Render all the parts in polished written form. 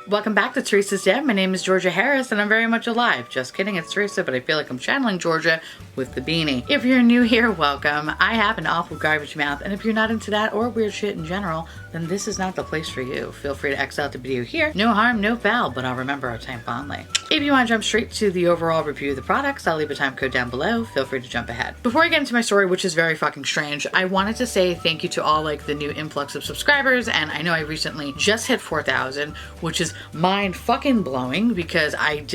Welcome back to Theresa.is.Dead. My name is Georgia Harris and I'm very much alive. Just kidding, it's Theresa, but I feel like I'm channeling Georgia with the beanie. If you're new here, welcome. I have an awful garbage mouth, and if you're not into that or weird shit in general, then this is not the place for you. Feel free to X out the video here. No harm, no foul, but I'll remember our time fondly. If you want to jump straight to the overall review of the products, I'll leave a time code down below. Feel free to jump ahead. Before I get into my story, which is very fucking strange, I wanted to say thank you to all like the new influx of subscribers, and I know I recently just hit 4,000, which is mind fucking blowing because I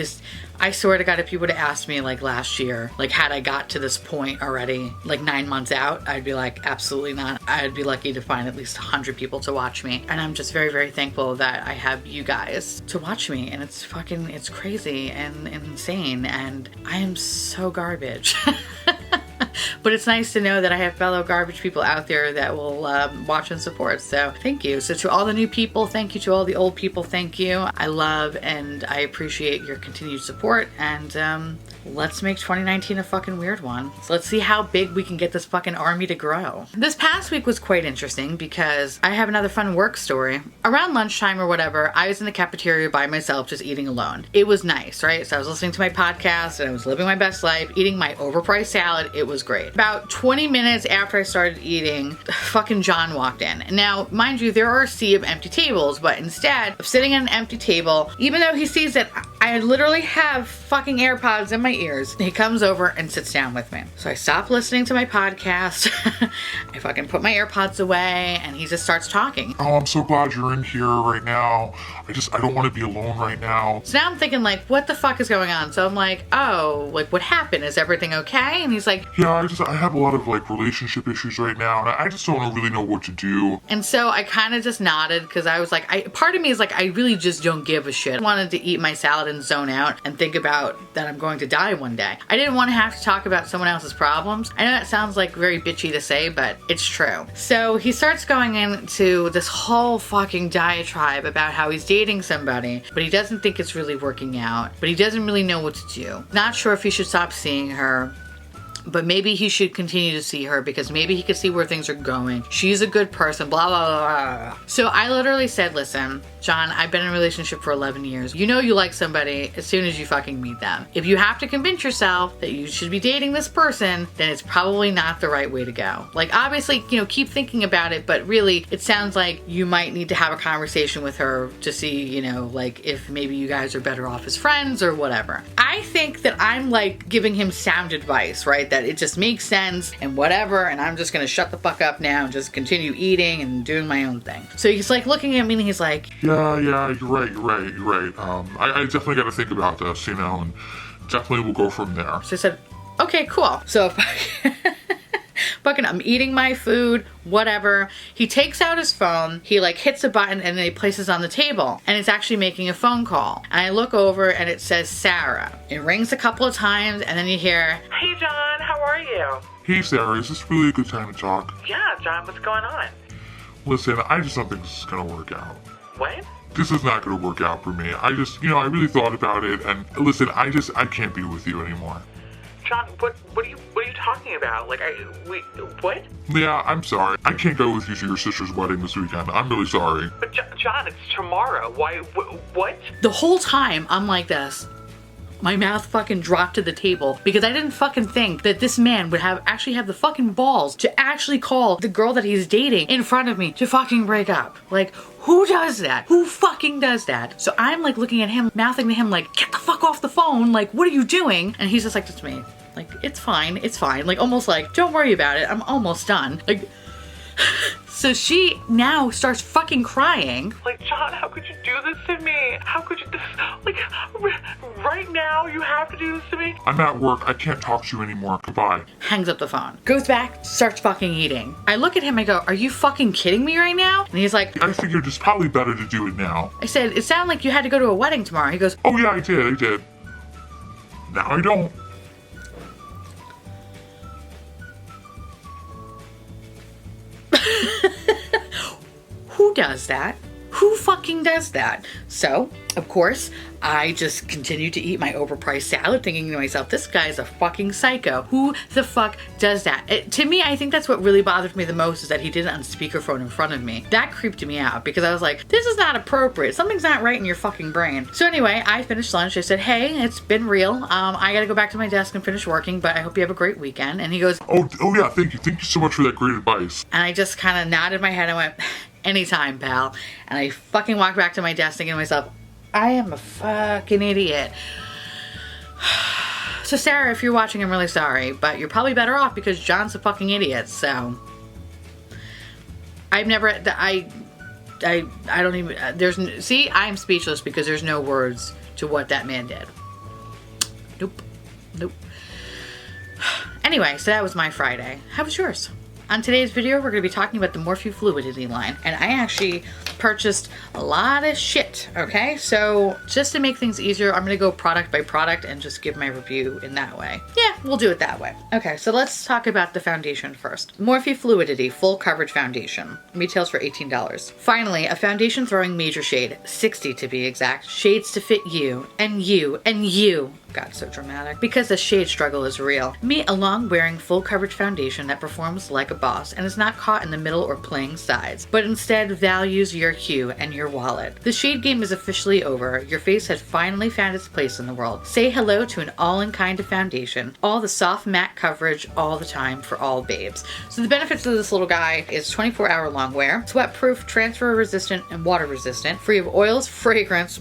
swear to God, if you would have asked me like last year, like had I got to this point already, like 9 months out, I'd be like, absolutely not. I'd be lucky to find at least 100 people to watch me. And I'm just very, very thankful that I have you guys to watch me. And it's crazy and insane. And I am so garbage. But it's nice to know that I have fellow garbage people out there that will watch and support. So thank you. So to all the new people, thank you. To all the old people, thank you. I love and I appreciate your continued support. And let's make 2019 a fucking weird one. So let's see how big we can get this fucking army to grow. This past week was quite interesting because I have another fun work story. Around lunchtime or whatever, I was in the cafeteria by myself just eating alone. It was nice, right? So I was listening to my podcast and I was living my best life, eating my overpriced salad. It was great. About 20 minutes after I started eating, fucking John walked in. Now, mind you, there are a sea of empty tables, but instead of sitting at an empty table, even though he sees that I literally have fucking AirPods in my ears, he comes over and sits down with me. So I stop listening to my podcast. I fucking put my AirPods away and he just starts talking. Oh, I'm so glad you're in here right now. I don't want to be alone right now. So now I'm thinking like, what the fuck is going on? So I'm like, oh, like what happened? Is everything okay? And he's like, yeah, I have a lot of like relationship issues right now and I just don't really know what to do. And so I kind of just nodded because I was like, part of me is like, I really just don't give a shit. I wanted to eat my salad and zone out and think about that I'm going to die one day. I didn't want to have to talk about someone else's problems. I know that sounds like very bitchy to say, but it's true. So he starts going into this whole fucking diatribe about how he's dating somebody, but he doesn't think it's really working out, but he doesn't really know what to do. Not sure if he should stop seeing her, but maybe he should continue to see her because maybe he could see where things are going. She's a good person, blah, blah, blah, blah. So I literally said, listen, John, I've been in a relationship for 11 years. You know you like somebody as soon as you fucking meet them. If you have to convince yourself that you should be dating this person, then it's probably not the right way to go. Like, obviously, you know, keep thinking about it, but really, it sounds like you might need to have a conversation with her to see, you know, like, if maybe you guys are better off as friends or whatever. I think that I'm, like, giving him sound advice, right? That it just makes sense and whatever, and I'm just gonna shut the fuck up now and just continue eating and doing my own thing. So he's, like, looking at me and he's like, yeah, you're right. I definitely got to think about this, you know, and definitely we'll go from there. So I said, okay, cool. So fucking, I'm eating my food, whatever. He takes out his phone, he like hits a button and then he places it on the table. And it's actually making a phone call. And I look over and it says Sarah. It rings a couple of times and then you hear, hey John, how are you? Hey Sarah, is this really a good time to talk? Yeah, John, what's going on? Listen, I just don't think this is gonna work out. What? This is not gonna work out for me. I really thought about it and listen, I can't be with you anymore. John, what are you talking about? Like, what? Yeah, I'm sorry. I can't go with you to your sister's wedding this weekend. I'm really sorry. But John, it's tomorrow. Why, what? The whole time I'm like this. My mouth fucking dropped to the table because I didn't fucking think that this man would actually have the fucking balls to actually call the girl that he's dating in front of me to fucking break up. Like, who does that? Who fucking does that? So I'm like looking at him, mouthing to him like, get the fuck off the phone. Like, what are you doing? And he's just like, it's me. Like, it's fine. Like, almost like, don't worry about it. I'm almost done. Like, so she now starts fucking crying. Like, John, how could you do this to me? How could you, like, right now you have to do this to me? I'm at work. I can't talk to you anymore. Goodbye. Hangs up the phone. Goes back, starts fucking eating. I look at him, I go, are you fucking kidding me right now? And he's like, I figured it's probably better to do it now. I said, it sounded like you had to go to a wedding tomorrow. He goes, oh yeah, I did. Now I don't. Who does that? Who fucking does that? So, of course, I just continued to eat my overpriced salad thinking to myself, this guy's a fucking psycho. Who the fuck does that? To me, I think that's what really bothered me the most is that he did it on speakerphone in front of me. That creeped me out because I was like, this is not appropriate. Something's not right in your fucking brain. So anyway, I finished lunch. I said, hey, it's been real. I gotta go back to my desk and finish working, but I hope you have a great weekend. And he goes, Oh yeah, thank you. Thank you so much for that great advice. and I just kind of nodded my head and went, anytime, pal. And I fucking walked back to my desk thinking to myself, I am a fucking idiot. So Sarah, if you're watching, I'm really sorry, but you're probably better off because John's a fucking idiot, so. I've never, I don't even, see, I'm speechless because there's no words to what that man did. Nope. Anyway, so that was my Friday. How was yours? On today's video, we're going to be talking about the Morphe Fluidity line, and I actually purchased a lot of shit, okay? So just to make things easier, I'm going to go product by product and just give my review in that way. Yeah, we'll do it that way. Okay, so let's talk about the foundation first. Morphe Fluidity Full Coverage Foundation. Retails for $18. Finally, a foundation throwing major shade, 60 to be exact, shades to fit you, and you, and you. God, so dramatic. Because the shade struggle is real. Meet a long wearing full coverage foundation that performs like a boss and is not caught in the middle or playing sides, but instead values your hue and your wallet. The shade game is officially over. Your face has finally found its place in the world. Say hello to an all-in-kind of foundation. All the soft matte coverage all the time for all babes. So the benefits of this little guy is 24-hour long wear, sweat-proof, transfer resistant, and water resistant, free of oils, fragrance,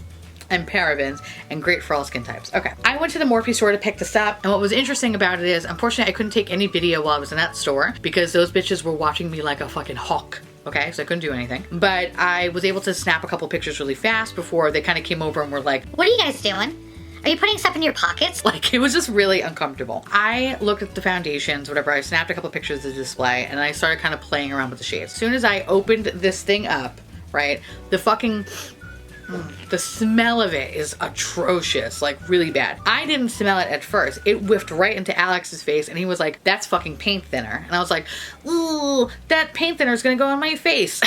and parabens, and great for all skin types. Okay, I went to the Morphe store to pick this up, and what was interesting about it is, unfortunately, I couldn't take any video while I was in that store because those bitches were watching me like a fucking hawk. Okay, so I couldn't do anything. But I was able to snap a couple pictures really fast before they kind of came over and were like, what are you guys doing? Are you putting stuff in your pockets? Like, it was just really uncomfortable. I looked at the foundations, whatever, I snapped a couple pictures of the display, and I started kind of playing around with the shades. As soon as I opened this thing up, right, the smell of it is atrocious, like really bad. I didn't smell it at first. It whiffed right into Alex's face and he was like, that's fucking paint thinner. And I was like, ooh, that paint thinner is gonna go on my face.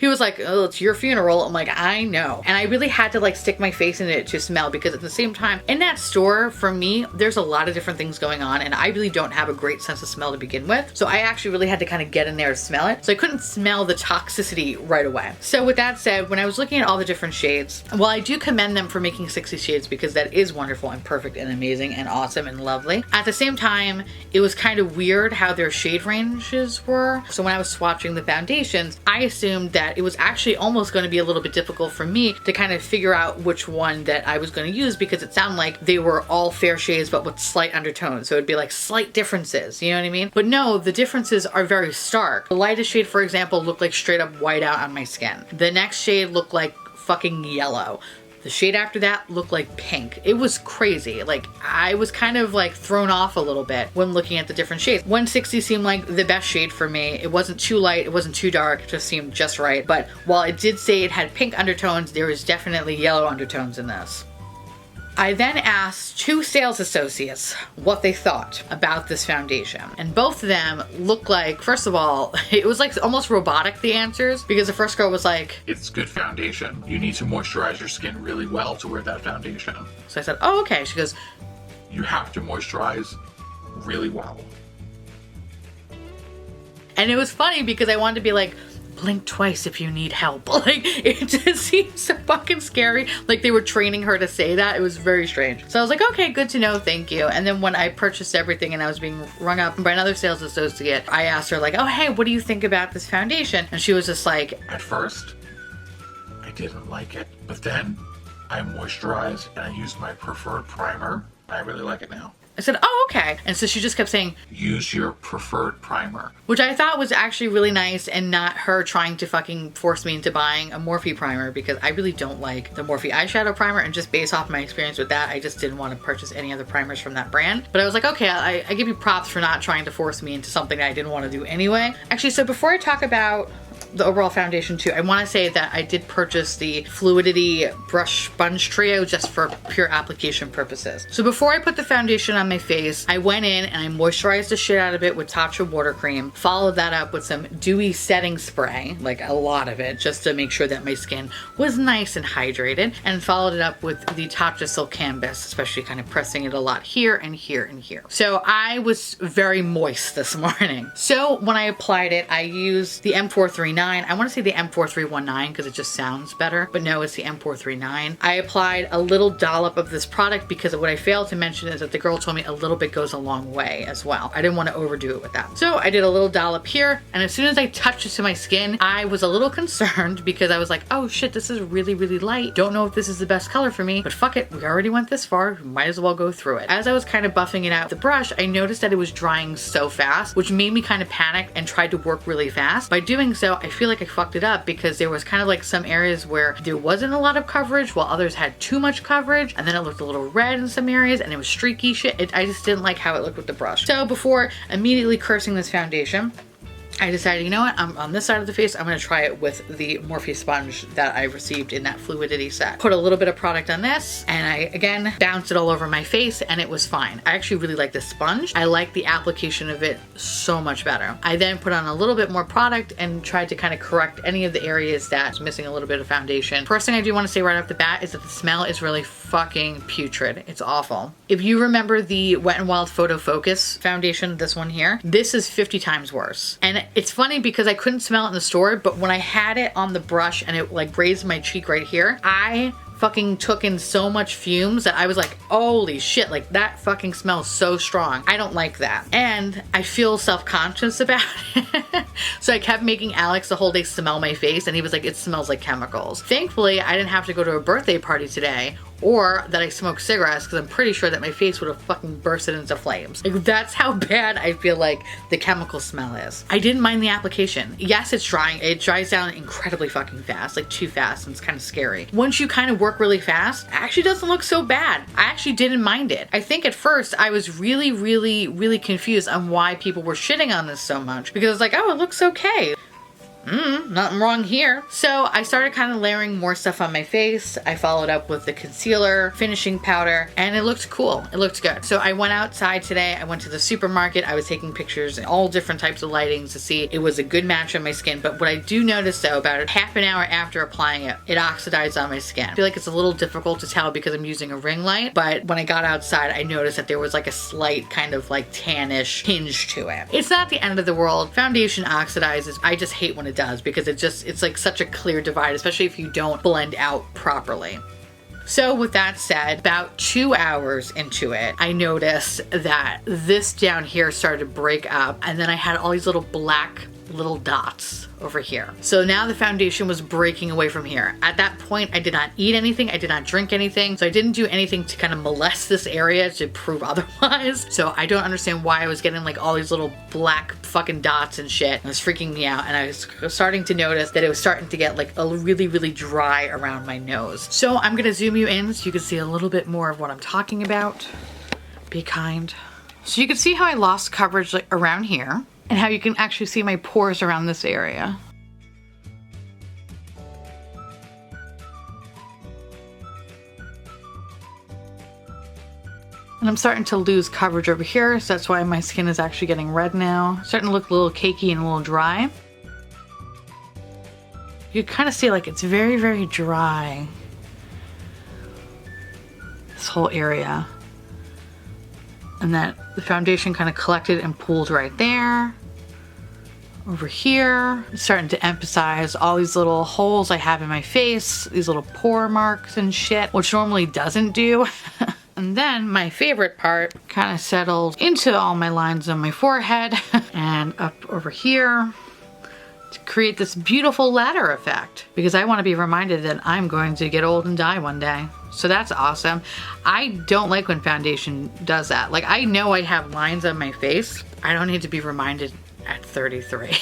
He was like, oh, it's your funeral. I'm like, I know. And I really had to like stick my face in it to smell because at the same time, in that store, for me, there's a lot of different things going on and I really don't have a great sense of smell to begin with. So I actually really had to kind of get in there to smell it. So I couldn't smell the toxicity right away. So with that said, when I was looking at all the different shades, well, I do commend them for making 60 shades because that is wonderful and perfect and amazing and awesome and lovely. At the same time, it was kind of weird how their shade ranges were. So when I was swatching the foundations, I assumed that it was actually almost going to be a little bit difficult for me to kind of figure out which one that I was going to use because it sounded like they were all fair shades but with slight undertones. So it'd be like slight differences, you know what I mean? But no, the differences are very stark. The lightest shade, for example, looked like straight up white out on my skin. The next shade looked like fucking yellow. The shade after that looked like pink. It was crazy. Like, I was kind of like thrown off a little bit when looking at the different shades. 160 seemed like the best shade for me. It wasn't too light, it wasn't too dark, it just seemed just right. But while it did say it had pink undertones, there was definitely yellow undertones in this. I then asked two sales associates what they thought about this foundation. And both of them looked like, first of all, it was like almost robotic, the answers, because the first girl was like, it's good foundation. You need to moisturize your skin really well to wear that foundation. so I said, oh, okay. She goes, You have to moisturize really well. and it was funny because I wanted to be like, blink twice if you need help. Like, it just seemed so fucking scary. Like they were training her to say that. It was very strange. So I was like, okay, good to know, thank you. And then when I purchased everything and I was being rung up by another sales associate, I asked her like, oh, hey, what do you think about this foundation? And she was just like, At first, I didn't like it, but then I moisturized and I used my preferred primer. I really like it now. I said, oh, okay. And so she just kept saying, Use your preferred primer. which I thought was actually really nice and not her trying to fucking force me into buying a Morphe primer because I really don't like the Morphe eyeshadow primer, and just based off my experience with that, I just didn't want to purchase any other primers from that brand. But I was like, okay, I give you props for not trying to force me into something that I didn't want to do anyway. Actually, so before I talk about the overall foundation too, I want to say that I did purchase the Fluidity Brush Sponge Trio just for pure application purposes. So before I put the foundation on my face, I went in and I moisturized the shit out of it with Tatcha water cream, followed that up with some dewy setting spray, like a lot of it, just to make sure that my skin was nice and hydrated, and followed it up with the Tatcha Silk Canvas, especially kind of pressing it a lot here and here and here. So I was very moist this morning. So when I applied it, I used the M439. I want to say the M4319 because it just sounds better, but no, it's the M439. I applied a little dollop of this product because what I failed to mention is that the girl told me a little bit goes a long way as well. I didn't want to overdo it with that. So I did a little dollop here, and as soon as I touched it to my skin, I was a little concerned because I was like, oh shit, this is really, really light. Don't know if this is the best color for me, but fuck it, we already went this far, might as well go through it. As I was kind of buffing it out with the brush, I noticed that it was drying so fast, which made me kind of panic and tried to work really fast. By doing so, I feel like I fucked it up because there was kind of like some areas where there wasn't a lot of coverage while others had too much coverage, and then it looked a little red in some areas and it was streaky shit. I just didn't like how it looked with the brush. So before immediately cursing this foundation, I decided, you know what, I'm on this side of the face, I'm going to try it with the Morphe sponge that I received in that Fluidity set. Put a little bit of product on this, and I, again, bounced it all over my face, and it was fine. I actually really like this sponge. I like the application of it so much better. I then put on a little bit more product and tried to kind of correct any of the areas that's missing a little bit of foundation. First thing I do want to say right off the bat is that the smell is really fucking putrid. It's awful. If you remember the Wet n Wild Photo Focus foundation, this one here, this is 50 times worse. And it's funny because I couldn't smell it in the store, but when I had it on the brush and it like grazed my cheek right here, I fucking took in so much fumes that I was like, holy shit, like that fucking smells so strong. I don't like that. And I feel self-conscious about it. So I kept making Alex the whole day smell my face, and he was like, it smells like chemicals. Thankfully, I didn't have to go to a birthday party today, or that I smoked cigarettes, because I'm pretty sure that my face would have fucking bursted into flames. Like, that's how bad I feel like the chemical smell is. I didn't mind the application. Yes, it's drying. It dries down incredibly fucking fast, like too fast, and it's kind of scary. Once you kind of work really fast, it actually doesn't look so bad. I actually didn't mind it. I think at first I was really, really, really confused on why people were shitting on this so much, because it's like, oh, it looks okay. Nothing wrong here. So I started kind of layering more stuff on my face. I followed up with the concealer, finishing powder, and it looked cool. It looked good. So I went outside today. I went to the supermarket. I was taking pictures in all different types of lightings to see it was a good match on my skin. But what I do notice though, about half an hour after applying it, it oxidized on my skin. I feel like it's a little difficult to tell because I'm using a ring light, but when I got outside, I noticed that there was like a slight kind of like tannish tinge to it. It's not the end of the world. Foundation oxidizes. I just hate when it does, because it's like such a clear divide, especially if you don't blend out properly. So with that said, about 2 hours into it, I noticed that this down here started to break up, and then I had all these little black little dots over here. So now the foundation was breaking away from here. At that point, I did not eat anything. I did not drink anything. So I didn't do anything to kind of molest this area to prove otherwise. So I don't understand why I was getting like all these little black fucking dots and shit. It was freaking me out. And I was starting to notice that it was starting to get like a really, really dry around my nose. So I'm going to zoom you in so you can see a little bit more of what I'm talking about. Be kind. So you can see how I lost coverage like around here, and how you can actually see my pores around this area. And I'm starting to lose coverage over here, so that's why my skin is actually getting red now. Starting to look a little cakey and a little dry. You kind of see like it's very, very dry. This whole area. And that the foundation kind of collected and pooled right there. Over here, it's starting to emphasize all these little holes I have in my face, these little pore marks and shit, which normally doesn't do. And then my favorite part kind of settled into all my lines on my forehead and up over here to create this beautiful ladder effect, because I want to be reminded that I'm going to get old and die one day. So that's awesome. I don't like when foundation does that. Like, I know I have lines on my face. I don't need to be reminded at 33.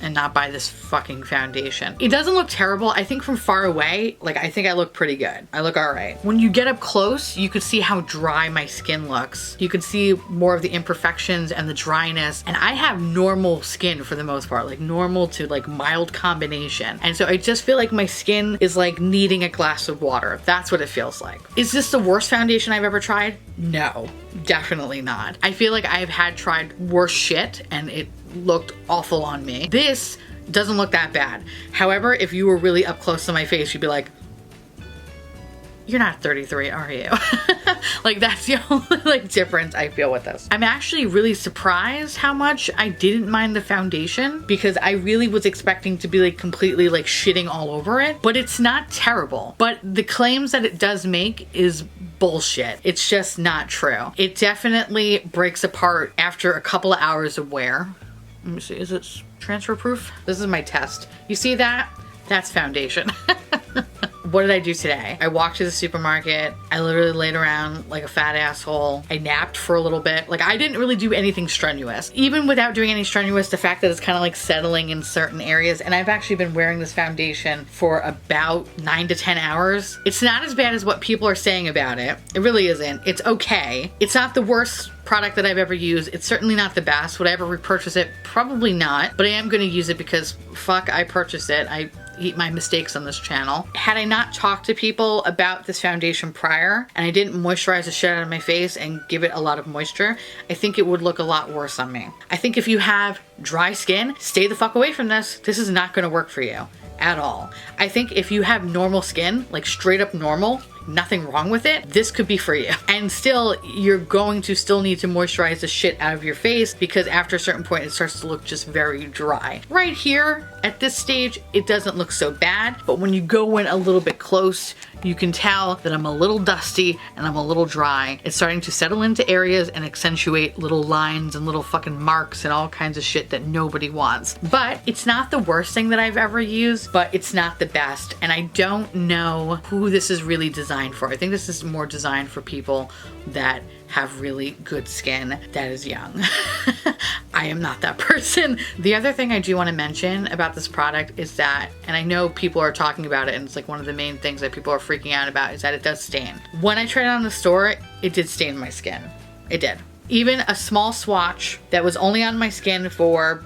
and not buy this fucking foundation. It doesn't look terrible. I think from far away, like, I think I look pretty good. I look all right. When you get up close, you could see how dry my skin looks. You can see more of the imperfections and the dryness. And I have normal skin for the most part, like normal to like mild combination. And so I just feel like my skin is like needing a glass of water. That's what it feels like. Is this the worst foundation I've ever tried? No, definitely not. I feel like I've had tried worse shit and it looked awful on me. This doesn't look that bad. However, if you were really up close to my face, you'd be like, you're not 33, are you? Like, that's the only like difference I feel with this. I'm actually really surprised how much I didn't mind the foundation, because I really was expecting to be like completely like shitting all over it, but it's not terrible. But the claims that it does make is bullshit. It's just not true. It definitely breaks apart after a couple of hours of wear. Let me see, is it transfer proof? This is my test. You see that? That's foundation. What did I do today? I walked to the supermarket. I literally laid around like a fat asshole. I napped for a little bit. Like, I didn't really do anything strenuous. Even without doing any strenuous, the fact that it's kind of like settling in certain areas, and I've actually been wearing this foundation for about 9 to 10 hours. It's not as bad as what people are saying about it. It really isn't. It's okay. It's not the worst product that I've ever used. It's certainly not the best. Would I ever repurchase it? Probably not, but I am going to use it because fuck, I purchased it. I eat my mistakes on this channel. Had I not talked to people about this foundation prior, and I didn't moisturize the shit out of my face and give it a lot of moisture, I think it would look a lot worse on me. I think if you have dry skin, stay the fuck away from this. This is not going to work for you at all. I think if you have normal skin, like straight up normal, nothing wrong with it, this could be for you. And still, you're going to still need to moisturize the shit out of your face, because after a certain point, it starts to look just very dry. Right here, at this stage, it doesn't look so bad, but when you go in a little bit close, you can tell that I'm a little dusty and I'm a little dry. It's starting to settle into areas and accentuate little lines and little fucking marks and all kinds of shit that nobody wants. But it's not the worst thing that I've ever used, but it's not the best. And I don't know who this is really designed for. I think this is more designed for people that have really good skin that is young. I am not that person. The other thing I do want to mention about this product is that, and I know people are talking about it and it's like one of the main things that people are freaking out about, is that it does stain. When I tried it on the store, it did stain my skin. It did. Even a small swatch that was only on my skin for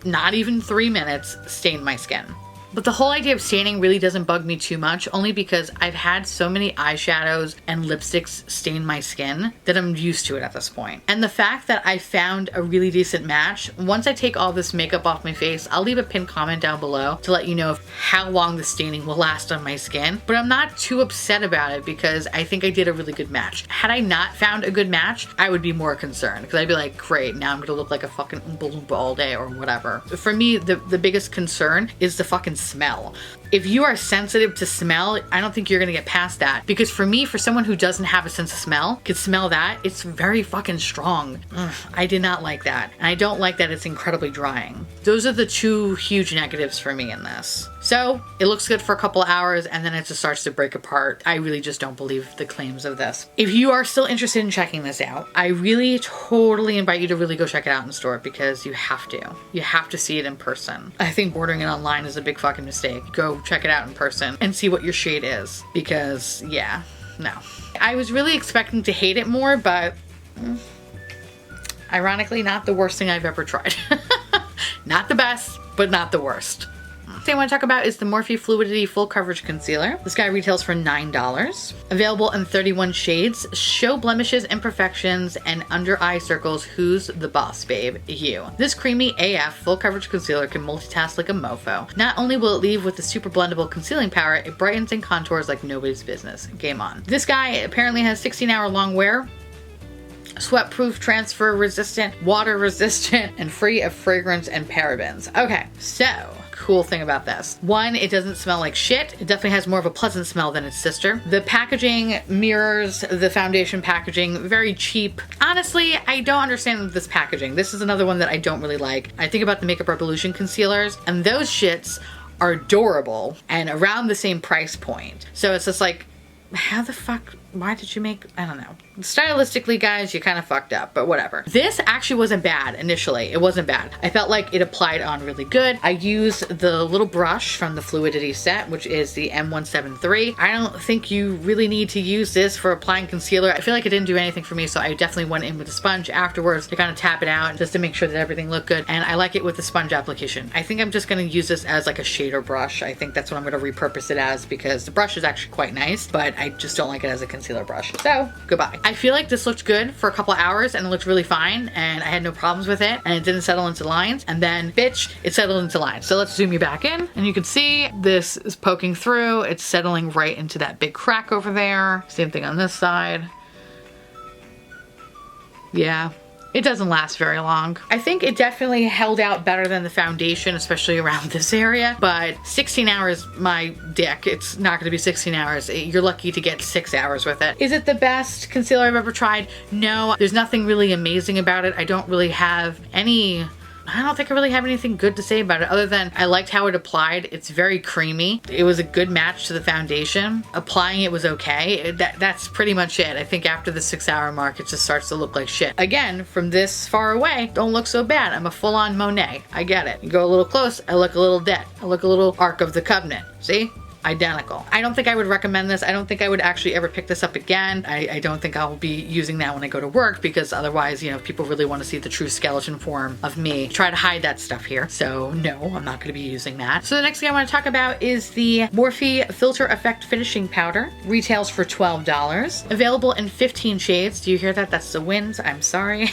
not even 3 minutes stained my skin. But the whole idea of staining really doesn't bug me too much, only because I've had so many eyeshadows and lipsticks stain my skin that I'm used to it at this point. And the fact that I found a really decent match, once I take all this makeup off my face, I'll leave a pinned comment down below to let you know how long the staining will last on my skin. But I'm not too upset about it because I think I did a really good match. Had I not found a good match, I would be more concerned, because I'd be like, great, now I'm gonna look like a fucking Oompa Loompa all day or whatever. For me, the biggest concern is the fucking smell. If you are sensitive to smell, I don't think you're gonna get past that. Because for me, for someone who doesn't have a sense of smell, could smell that, it's very fucking strong. Ugh, I did not like that. And I don't like that it's incredibly drying. Those are the two huge negatives for me in this. So it looks good for a couple hours and then it just starts to break apart. I really just don't believe the claims of this. If you are still interested in checking this out, I really totally invite you to really go check it out in store, because you have to. You have to see it in person. I think ordering it online is a big fucking mistake. Go check it out in person and see what your shade is, because yeah, no. I was really expecting to hate it more, but ironically, not the worst thing I've ever tried. Not the best, but not the worst. The thing I want to talk about is the Morphe Fluidity Full Coverage Concealer. This guy retails for $9. Available in 31 shades. Show blemishes, imperfections, and under eye circles. Who's the boss, babe? You. This creamy AF full coverage concealer can multitask like a mofo. Not only will it leave with the super blendable concealing power, it brightens and contours like nobody's business. Game on. This guy apparently has 16-hour long wear. Sweat proof, transfer resistant, water resistant, and free of fragrance and parabens. Okay, so cool thing about this. One, it doesn't smell like shit. It definitely has more of a pleasant smell than its sister. The packaging mirrors the foundation packaging, very cheap. Honestly, I don't understand this packaging. This is another one that I don't really like. I think about the Makeup Revolution concealers, and those shits are adorable and around the same price point. So it's just like, how the fuck why did you make, I don't know. Stylistically, guys, you kind of fucked up, but whatever. This actually wasn't bad initially. It wasn't bad. I felt like it applied on really good. I used the little brush from the Fluidity set, which is the M173. I don't think you really need to use this for applying concealer. I feel like it didn't do anything for me, so I definitely went in with a sponge afterwards to kind of tap it out just to make sure that everything looked good. And I like it with the sponge application. I think I'm just going to use this as like a shader brush. I think that's what I'm going to repurpose it as because the brush is actually quite nice, but I just don't like it as a concealer brush. So goodbye. I feel like this looked good for a couple hours and it looked really fine and I had no problems with it and it didn't settle into lines, and then bitch, it settled into lines. So let's zoom you back in and you can see this is poking through. It's settling right into that big crack over there. Same thing on this side. Yeah. It doesn't last very long. I think it definitely held out better than the foundation, especially around this area, but 16 hours, my dick, it's not gonna be 16 hours. You're lucky to get 6 hours with it. Is it the best concealer I've ever tried? No, there's nothing really amazing about it. I don't think I really have anything good to say about it other than I liked how it applied. It's very creamy. It was a good match to the foundation. Applying it was okay. That's pretty much it. I think after the 6 hour mark, it just starts to look like shit. Again, from this far away, don't look so bad. I'm a full-on Monet. I get it. You go a little close, I look a little dead. I look a little Ark of the Covenant. See? Identical. I don't think I would recommend this. I don't think I would actually ever pick this up again. I don't think I'll be using that when I go to work because otherwise, you know, people really want to see the true skeleton form of me. Try to hide that stuff here. So no, I'm not going to be using that. So the next thing I want to talk about is the Morphe Filter Effect Finishing Powder. Retails for $12. Available in 15 shades. Do you hear that? That's the wind. I'm sorry.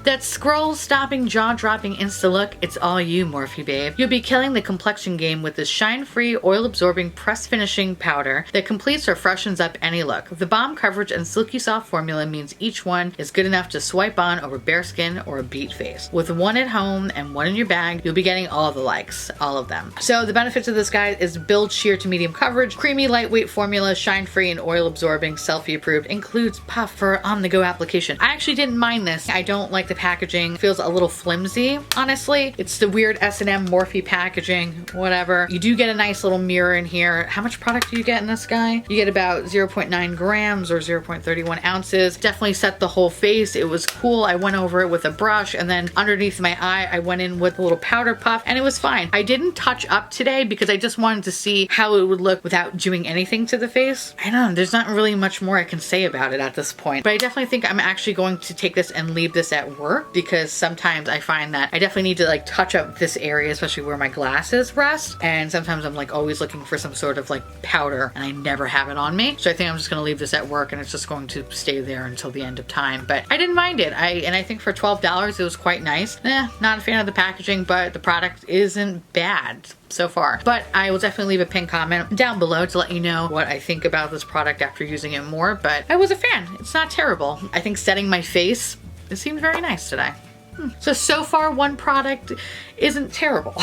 That scroll-stopping, jaw-dropping insta-look. It's all you, Morphe babe. You'll be killing the complexion game with this shine-free, oil-absorbing press finishing powder that completes or freshens up any look. The bomb coverage and silky soft formula means each one is good enough to swipe on over bare skin or a beat face. With one at home and one in your bag, you'll be getting all the likes, all of them. So the benefits of this guy is build sheer to medium coverage, creamy lightweight formula, shine-free and oil-absorbing, selfie-approved, includes puff for on-the-go application. I actually didn't mind this. I don't like the packaging. It feels a little flimsy, honestly. It's the weird S&M Morphe packaging, whatever. You do get a nice little mirror in here. How much product do you get in this guy? You get about 0.9 grams or 0.31 ounces. Definitely set the whole face. It was cool. I went over it with a brush and then underneath my eye, I went in with a little powder puff and it was fine. I didn't touch up today because I just wanted to see how it would look without doing anything to the face. I don't know. There's not really much more I can say about it at this point, but I definitely think I'm actually going to take this and leave this at work because sometimes I find that I definitely need to like touch up this area, especially where my glasses rest. And sometimes I'm like always looking for some sort of like powder and I never have it on me. So I think I'm just going to leave this at work and it's just going to stay there until the end of time. But I didn't mind it. I think for $12 it was quite nice. Not a fan of the packaging, but the product isn't bad so far. But I will definitely leave a pinned comment down below to let you know what I think about this product after using it more. But I was a fan. It's not terrible. I think setting my face, it seems very nice today. So far one product isn't terrible.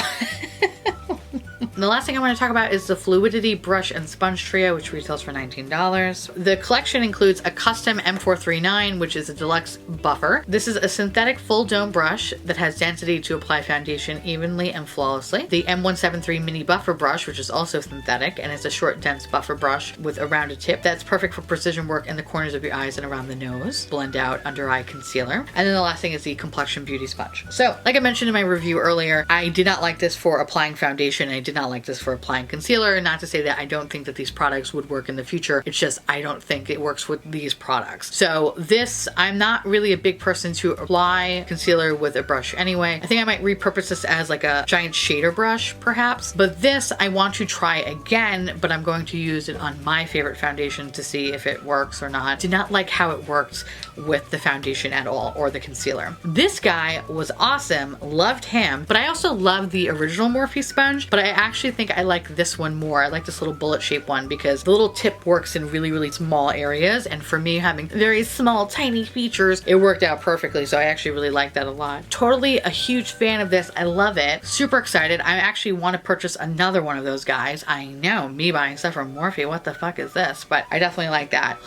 The last thing I want to talk about is the Fluidity Brush and Sponge Trio, which retails for $19. The collection includes a custom M439, which is a deluxe buffer. This is a synthetic full dome brush that has density to apply foundation evenly and flawlessly. The M173 mini buffer brush, which is also synthetic, and it's a short, dense buffer brush with a rounded tip that's perfect for precision work in the corners of your eyes and around the nose. Blend out under eye concealer. And then the last thing is the Complexion Beauty Sponge. So, like I mentioned in my review earlier, I did not like this for applying foundation. I did not like this for applying concealer. Not to say that I don't think that these products would work in the future. It's just I don't think it works with these products. So this, I'm not really a big person to apply concealer with a brush anyway. I think I might repurpose this as like a giant shader brush perhaps. But this I want to try again, but I'm going to use it on my favorite foundation to see if it works or not. Did not like how it worked with the foundation at all or the concealer. This guy was awesome. Loved him. But I also love the original Morphe sponge, but I actually think I like this one more. I like this little bullet shaped one because the little tip works in really, really small areas. And for me having very small, tiny features, it worked out perfectly. So I actually really like that a lot. Totally a huge fan of this. I love it. Super excited. I actually want to purchase another one of those guys. I know, me buying stuff from Morphe. What the fuck is this? But I definitely like that.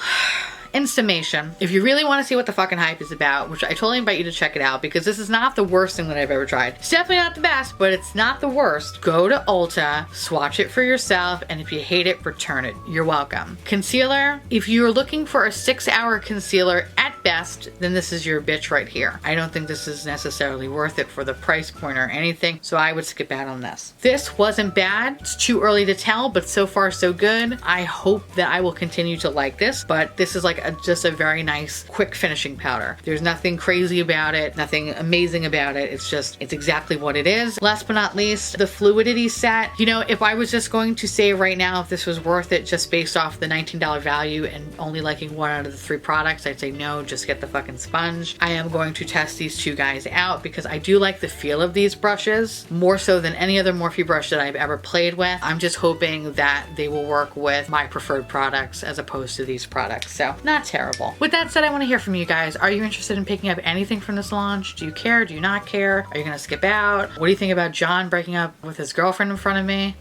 in summation, if you really want to see what the fucking hype is about, which I totally invite you to check it out because this is not the worst thing that I've ever tried. It's definitely not the best, but it's not the worst. Go to Ulta, swatch it for yourself, and if you hate it, return it. You're welcome. Concealer, if you're looking for a 6-hour concealer at best, then this is your bitch right here. I don't think this is necessarily worth it for the price point or anything, so I would skip out on this. This wasn't bad. It's too early to tell, but so far so good. I hope that I will continue to like this, but this is like just a very nice quick finishing powder. There's nothing crazy about it, nothing amazing about it. It's exactly what it is. Last but not least, the Fluidity set. You know, if I was just going to say right now if this was worth it just based off the $19 value and only liking 1 out of the 3 products, I'd say no, just get the fucking sponge. I am going to test these 2 guys out because I do like the feel of these brushes more so than any other Morphe brush that I've ever played with. I'm just hoping that they will work with my preferred products as opposed to these products. So not terrible. With that said, I want to hear from you guys. Are you interested in picking up anything from this launch? Do you care? Do you not care? Are you going to skip out? What do you think about John breaking up with his girlfriend in front of me?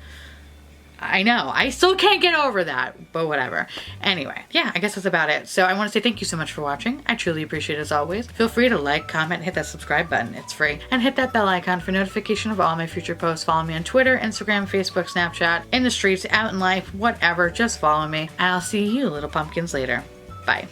I know, I still can't get over that, but whatever. Anyway, yeah, I guess that's about it. So I want to say thank you so much for watching. I truly appreciate it as always. Feel free to like, comment, and hit that subscribe button. It's free. And hit that bell icon for notification of all my future posts. Follow me on Twitter, Instagram, Facebook, Snapchat, in the streets, out in life, whatever. Just follow me. And I'll see you little pumpkins later. Bye.